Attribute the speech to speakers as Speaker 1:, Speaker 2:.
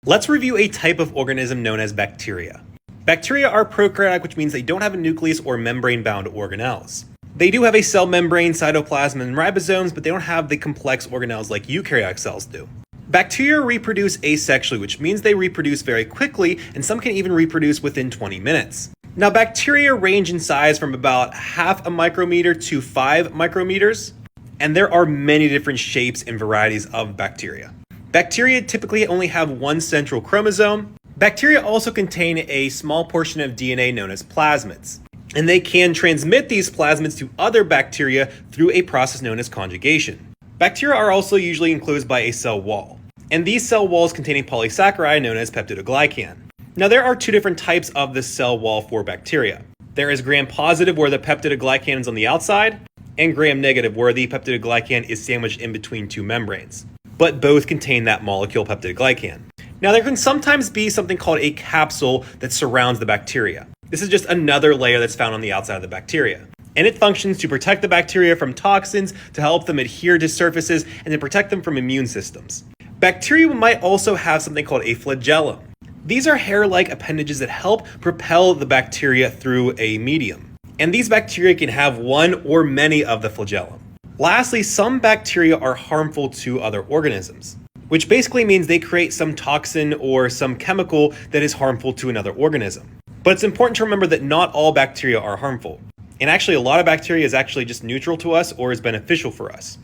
Speaker 1: Let's review a type of organism known as bacteria. Bacteria are prokaryotic, which means they don't have a nucleus or membrane-bound organelles. They do have a cell membrane, cytoplasm, and ribosomes, but they don't have the complex organelles like eukaryotic cells do. Bacteria reproduce asexually, which means they reproduce very quickly, and some can even reproduce within 20 minutes. Now, bacteria range in size from about half a micrometer to 5 micrometers, and there are many different shapes and varieties of bacteria. Bacteria typically only have one central chromosome. Bacteria also contain a small portion of DNA known as plasmids, and they can transmit these plasmids to other bacteria through a process known as conjugation. Bacteria are also usually enclosed by a cell wall, and these cell walls contain a polysaccharide known as peptidoglycan. Now, there are two different types of the cell wall for bacteria. There is gram-positive, where the peptidoglycan is on the outside, and gram-negative, where the peptidoglycan is sandwiched in between two membranes. But both contain that molecule peptidoglycan. Now, there can sometimes be something called a capsule that surrounds the bacteria. This is just another layer that's found on the outside of the bacteria. And it functions to protect the bacteria from toxins, to help them adhere to surfaces, and to protect them from immune systems. Bacteria might also have something called a flagellum. These are hair-like appendages that help propel the bacteria through a medium. And these bacteria can have one or many of the flagellum. Lastly, some bacteria are harmful to other organisms, which basically means they create some toxin or some chemical that is harmful to another organism. But it's important to remember that not all bacteria are harmful. And actually, a lot of bacteria is actually just neutral to us or is beneficial for us.